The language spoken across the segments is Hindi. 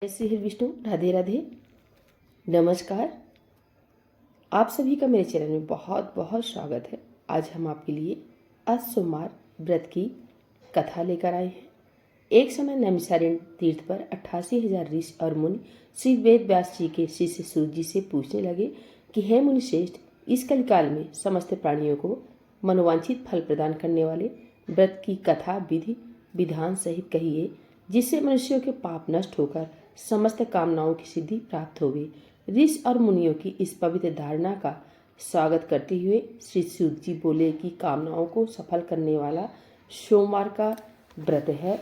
श्री हरि विष्णु, राधे राधे, नमस्कार। आप सभी का मेरे चैनल में बहुत बहुत स्वागत है। आज हम आपके लिए आज सोमवार व्रत की कथा लेकर आए हैं। एक समय नैमिषारण्य तीर्थ पर 88,000 ऋषि और मुनि श्री वेद व्यास जी के शिष्य सूत जी से पूछने लगे कि हे मुनि श्रेष्ठ, इस कलिकाल में समस्त प्राणियों को मनोवांछित फल प्रदान करने वाले व्रत की कथा विधि विधान सहित कहिए, जिससे मनुष्यों के पाप नष्ट होकर समस्त कामनाओं की सिद्धि प्राप्त होगी। ऋषि और मुनियों की इस पवित्र धारणा का स्वागत करते हुए श्री सूत जी बोले कि कामनाओं को सफल करने वाला सोमवार का व्रत है।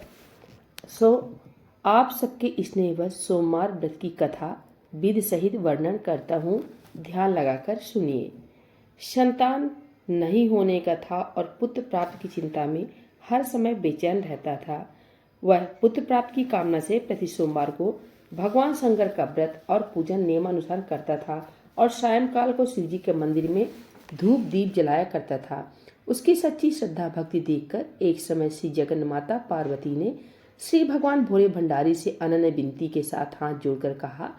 आप सबके स्नेहवश सोमवार व्रत की कथा विधि सहित वर्णन करता हूँ, ध्यान लगाकर सुनिए। संतान नहीं होने का था और पुत्र प्राप्त की चिंता में हर समय बेचैन रहता था। वह पुत्र प्राप्त की कामना से प्रति सोमवार को भगवान शंकर का व्रत और पूजन नियमानुसार करता था और सायंकाल को शिव जी के मंदिर में धूप दीप जलाया करता था। उसकी सच्ची श्रद्धा भक्ति देखकर एक समय श्री जगन माता पार्वती ने श्री भगवान भोले भंडारी से अनन्य विनती के साथ हाथ जोड़कर कहा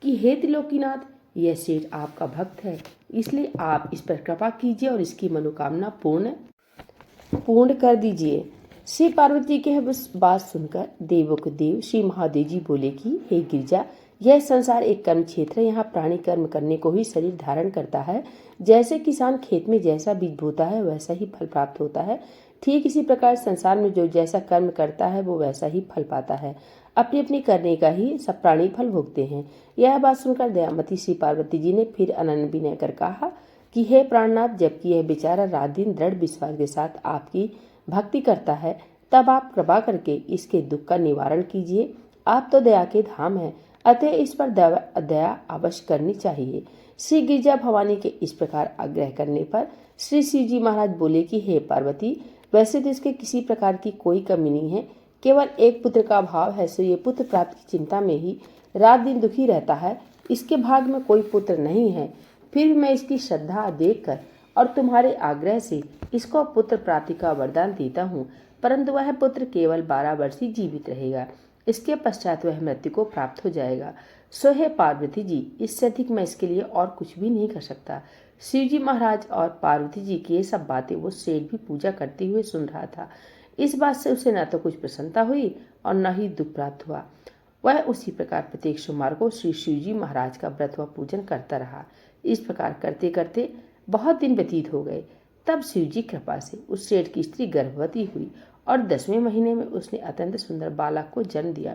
कि हे त्रिलोकीनाथ, यह सेठ आपका भक्त है, इसलिए आप इस पर कृपा कीजिए और इसकी मनोकामना पूर्ण कर दीजिए। श्री पार्वती की बात सुनकर देवों के देव श्री महादेव जी बोले कि हे गिरिजा, यह संसार एक कर्म क्षेत्र है। यहाँ प्राणी कर्म करने को ही शरीर धारण करता है। जैसे किसान खेत में जैसा बीज बोता है वैसा ही फल प्राप्त होता है, ठीक इसी प्रकार संसार में जो जैसा कर्म करता है वो वैसा ही फल पाता है। अपनी अपनी करने का ही सब प्राणी फल भोगते हैं। यह बात सुनकर दयामती श्री पार्वती जी ने फिर अनन्य विनय कर कहा कि हे प्राणनाथ, जबकि यह बेचारा रात दिन दृढ़ विश्वास के साथ आपकी भक्ति करता है, तब आप कृपा करके इसके दुख का निवारण कीजिए। आप तो दया के धाम हैं, अतः इस पर दया अवश्य करनी चाहिए। श्री गिरिजा भवानी के इस प्रकार आग्रह करने पर श्री शिव जी महाराज बोले कि हे पार्वती, वैसे तो इसके किसी प्रकार की कोई कमी नहीं है, केवल एक पुत्र का अभाव है। सो ये पुत्र प्राप्त की चिंता में ही रात दिन दुखी रहता है। इसके भाग में कोई पुत्र नहीं है, फिर भी मैं इसकी श्रद्धा देखकर और तुम्हारे आग्रह से इसको पुत्र प्राप्ति का वरदान देता हूँ, परंतु वह पुत्र केवल 12 वर्ष ही जीवित रहेगा। इसके पश्चात वह मृत्यु को प्राप्त हो जाएगा। सो हे पार्वती जी, इससे अधिक मैं इसके लिए और कुछ भी नहीं कर सकता। शिव जी महाराज और पार्वती जी की ये सब बातें वो सेठ भी पूजा करते हुए सुन रहा था। इस बात से उसे न तो कुछ प्रसन्नता हुई और न ही दुख प्राप्त हुआ। वह उसी प्रकार प्रत्येक सोमवार को श्री शिव जी महाराज का व्रत व पूजन करता रहा। इस प्रकार करते करते बहुत दिन व्यतीत हो गए। तब शिव जी कृपा से उस सेठ की स्त्री गर्भवती हुई और 10वें महीने में उसने अत्यंत सुंदर बालक को जन्म दिया।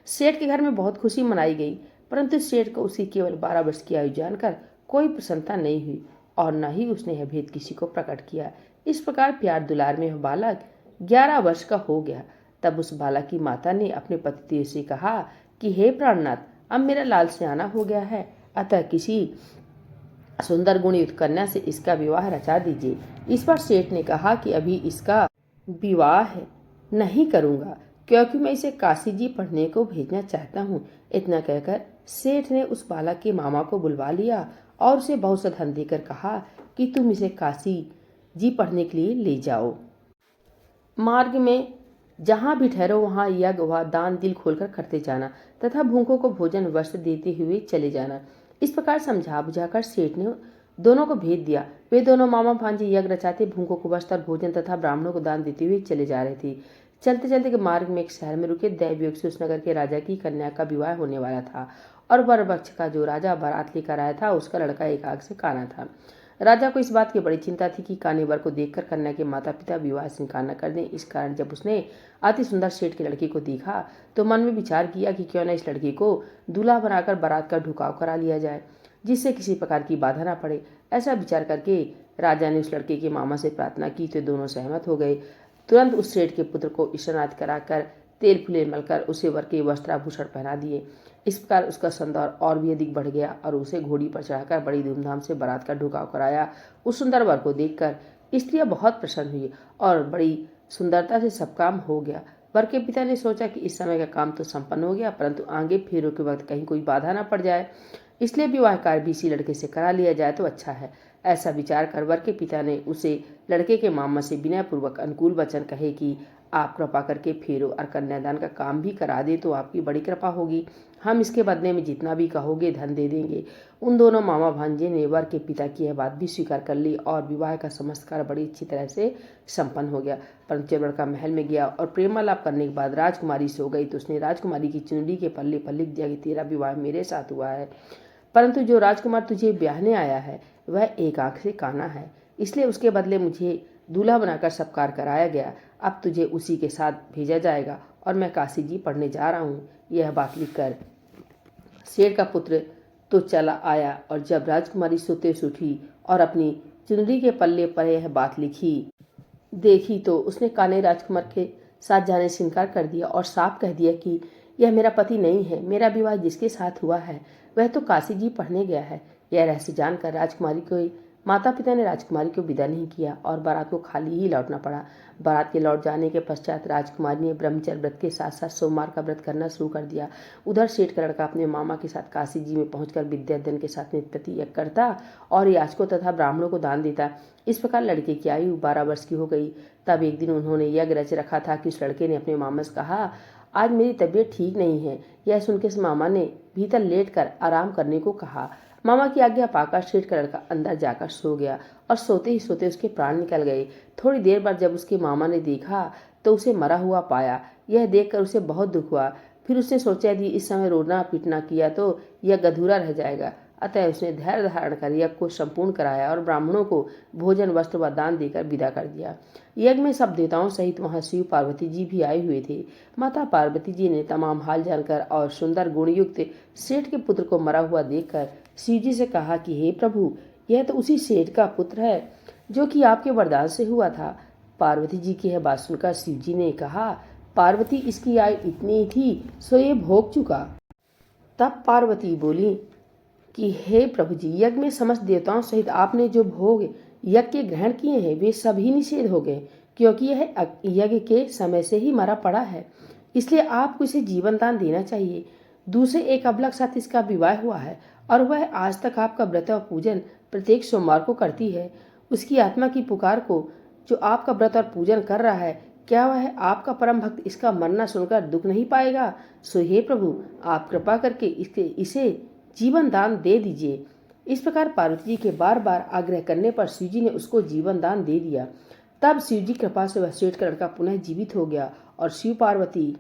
सेठ के घर में बहुत खुशी मनाई गई, परंतु सेठ को उसकी केवल 12 वर्ष की आयु जानकर कोई प्रसन्नता नहीं हुई और न ही उसने यह भेद किसी को प्रकट किया। इस प्रकार प्यार दुलार में वह बालक 11 वर्ष का हो गया। तब उस बालक की माता ने अपने पतिदेव से कहा कि हे प्राणनाथ, अब मेरा लाल सियाना हो गया है, अतः किसी सुंदर गुणयुक्त कन्या से इसका विवाह रचा दीजिए। इस पर सेठ ने कहा कि अभी इसका विवाह नहीं करूंगा, क्योंकि मैं इसे काशी जी पढ़ने को भेजना चाहता हूँ। इतना कहकर सेठ ने उस बालक के मामा को बुलवा लिया और उसे बहुत सा धन देकर कहा कि तुम इसे काशी जी पढ़ने के लिए ले जाओ। मार्ग में जहाँ भी ठहरो वहाँ यज्ञ व दान दिल खोलकर करते जाना तथा भूखों को भोजन वस्त्र देते हुए चले जाना। इस प्रकार समझा बुझाकर सेठ ने दोनों को भेज दिया। वे दोनों मामा भांजे यज्ञ रचाते, भूखों को वस्त्र भोजन तथा ब्राह्मणों को दान देते हुए चले जा रहे थे। चलते चलते के मार्ग में एक शहर में रुके। दैवयोग से उस नगर के राजा की कन्या का विवाह होने वाला था और वर पक्ष का जो राजा बारात लेकर आया था उसका लड़का एक आग से काना था। राजा को इस बात की बड़ी चिंता थी कि काने वर को देखकर कन्या के माता पिता विवाह से इनकार न कर दें। इस कारण जब उसने अति सुंदर सेठ की लड़की को देखा तो मन में विचार किया कि क्यों न इस लड़की को दूल्हा बनाकर बारात का ढुकाव करा लिया जाए, जिससे किसी प्रकार की बाधा न पड़े। ऐसा विचार करके राजा ने उस लड़के के मामा से प्रार्थना की तो दोनों सहमत हो गए। तुरंत उस सेठ के पुत्र को स्नान कराकर तेल फुले मलकर उसे वर के वस्त्राभूषण पहना दिए। इस प्रकार उसका सौंदर्य और भी अधिक बढ़ गया और उसे घोड़ी पर चढ़ाकर बड़ी धूमधाम से बारात का ढुकाव कराया। उस सुंदर वर को देखकर स्त्रियां बहुत प्रसन्न हुई और बड़ी सुंदरता से सब काम हो गया। वर के पिता ने सोचा कि इस समय का काम तो संपन्न हो गया, परंतु आगे फेरों के वक्त कहीं कोई बाधा न पड़ जाए, इसलिए विवाह कार्य भी इसी लड़के से करा लिया जाए तो अच्छा है। ऐसा विचार कर वर के पिता ने उसे लड़के के मामा से विनयपूर्वक अनुकूल वचन कहे कि आप कृपा करके फेरो और कन्यादान का काम भी करा दे तो आपकी बड़ी कृपा होगी। हम इसके बदले में जितना भी कहोगे धन दे देंगे। उन दोनों मामा भांजे ने वर के पिता की यह बात भी स्वीकार कर ली और विवाह का समस्त कार्य बड़ी अच्छी तरह से संपन्न हो गया। परंतु जब लड़का महल में गया और प्रेमालाप करने के बाद राजकुमारी सो गई तो उसने राजकुमारी की चुनरी के पल्ले पर लिख दिया कि तेरा विवाह मेरे साथ हुआ है, परंतु जो राजकुमार तुझे ब्याहने आया है वह एक आंख से काना है, इसलिए उसके बदले मुझे दूल्हा बनाकर सत्कार कराया गया। अब तुझे उसी के साथ भेजा जाएगा और मैं काशी जी पढ़ने जा रहा हूँ। यह बात लिखकर शेर का पुत्र तो चला आया और जब राजकुमारी सोते से उठी और अपनी चुनरी के पल्ले पर यह बात लिखी देखी तो उसने काने राजकुमार के साथ जाने से इनकार कर दिया और साफ कह दिया कि यह मेरा पति नहीं है। मेरा विवाह जिसके साथ हुआ है वह तो काशी जी पढ़ने गया है। यह रहस्य जानकर राजकुमारी को माता पिता ने राजकुमारी को विदा नहीं किया और बारात को खाली ही लौटना पड़ा। बारात के लौट जाने के पश्चात राजकुमारी ने ब्रह्मचर्य व्रत के साथ साथ सोमवार का व्रत करना शुरू कर दिया। उधर सेठ का लड़का अपने मामा के साथ काशी जी में पहुंचकर विद्याधन के साथ नित्य यज्ञ करता और याचकों तथा ब्राह्मणों को दान देता। इस प्रकार लड़के की आयु 12 वर्ष की हो गई। तब एक दिन उन्होंने यज्ञ रच रखा था कि उस लड़के ने अपने मामा से कहा, आज मेरी तबीयत ठीक नहीं है। यह सुनकर इस मामा ने भीतर लेटकर आराम करने को कहा। मामा की आज्ञा पाकर सेठ का लड़का अंदर जाकर सो गया और सोते ही सोते उसके प्राण निकल गए। थोड़ी देर बाद जब उसके मामा ने देखा तो उसे मरा हुआ पाया। यह देखकर उसे बहुत दुख हुआ। फिर उसने सोचा यदि इस समय रोना पीटना किया तो यह अधूरा रह जाएगा। अतः उसने धैर्य धारण कर यज्ञ को संपूर्ण कराया और ब्राह्मणों को भोजन वस्त्र व दान देकर विदा कर दिया। यज्ञ में सब देवताओं सहित वहां शिव पार्वती जी भी आए हुए थे। माता पार्वती जी ने तमाम हाल जानकर और सुंदर गुणयुक्त सेठ के पुत्र को मरा हुआ देखकर शिव जी से कहा कि हे प्रभु, यह तो उसी सेठ का पुत्र है जो कि आपके वरदान से हुआ था। पार्वती जी की यह बात सुनकर शिव जी ने कहा, पार्वती, इसकी आयु इतनी ही थी सो ये भोग चुका। तब पार्वती बोली कि हे प्रभु जी, यज्ञ में समस्त देवताओं सहित आपने जो भोग यज्ञ के ग्रहण किए हैं वे सभी निषेध हो गए, क्योंकि यह यज्ञ के समय से ही मरा पड़ा है। इसलिए आपको इसे जीवन दान देना चाहिए। दूसरे एक अबलख साथ इसका विवाह हुआ है और वह आज तक आपका व्रत और पूजन प्रत्येक सोमवार को करती है। उसकी आत्मा की पुकार को जो आपका व्रत और पूजन कर रहा है, क्या वह आपका परम भक्त इसका मरना सुनकर दुख नहीं पाएगा? सो हे प्रभु, आप कृपा करके इसे जीवन दान दे दीजिए। इस प्रकार पार्वती जी के बार बार आग्रह करने पर शिव जी ने उसको जीवन दान दे दिया। तब शिव जी कृपा से वह सेठ का लड़का पुनः जीवित हो गया और शिव पार्वती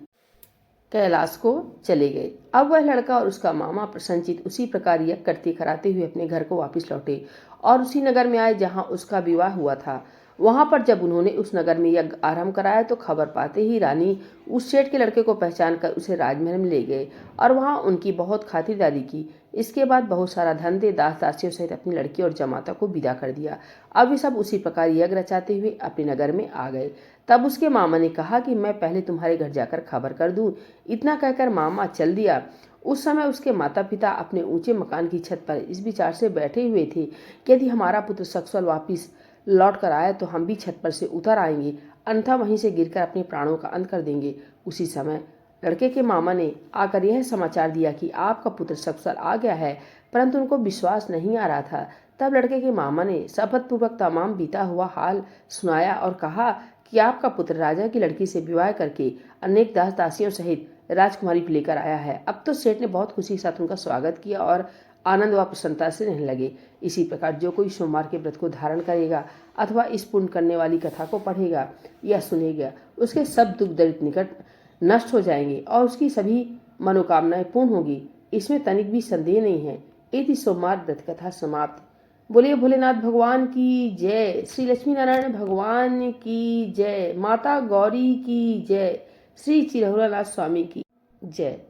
कैलाश को चले गए। अब वह लड़का और उसका मामा प्रसन्नचित उसी प्रकार यज्ञ करते कराते हुए अपने घर को वापस लौटे और उसी नगर में आए जहां उसका विवाह हुआ था। वहां पर जब उन्होंने उस नगर में यज्ञ आरंभ कराया तो खबर पाते ही रानी उस सेठ के लड़के को पहचान कर उसे राजमहल में ले गए और वहां उनकी बहुत खातिरदारी की। इसके बाद बहुत सारा धन दे दास दासियों सहित अपनी लड़की और जमाता को विदा कर दिया। अब वे सब उसी प्रकार यज्ञ रचाते हुए अपने नगर में आ गए। तब उसके मामा ने कहा कि मैं पहले तुम्हारे घर जाकर खबर कर दूं। इतना कहकर मामा चल दिया। उस समय उसके माता पिता अपने ऊंचे मकान की छत पर इस विचार से बैठे हुए थे कि यदि हमारा पुत्र सकुशल वापिस लौट कर आए तो हम भी छत पर से उतर आएंगे, अन्यथा वहीं से गिरकर अपने प्राणों का अंत कर देंगे। उसी समय लड़के के मामा ने आकर यह समाचार दिया कि आपका पुत्र सकुशल आ गया है, परंतु उनको विश्वास नहीं आ रहा था। तब लड़के के मामा ने शपथ पूर्वक तमाम बीता हुआ हाल सुनाया और कहा कि आपका पुत्र राजा की लड़की से विवाह करके अनेक दास दासियों सहित राजकुमारी को लेकर आया है। अब तो सेठ ने बहुत खुशी के साथ उनका स्वागत किया और आनंद व प्रसन्नता से रहने लगे। इसी प्रकार जो कोई सोमवार के व्रत को धारण करेगा अथवा इस पुण्य करने वाली कथा को पढ़ेगा या सुनेगा, उसके सब दुख दरिद्र निकट नष्ट हो जाएंगे और उसकी सभी मनोकामनाएं पूर्ण होगी। इसमें तनिक भी संदेह नहीं है। इति सोमवार व्रत कथा समाप्त। बोलिए भोलेनाथ भगवान की जय। श्री लक्ष्मी नारायण भगवान की जय। माता गौरी की जय। श्री चिरहुरानाथ स्वामी की जय।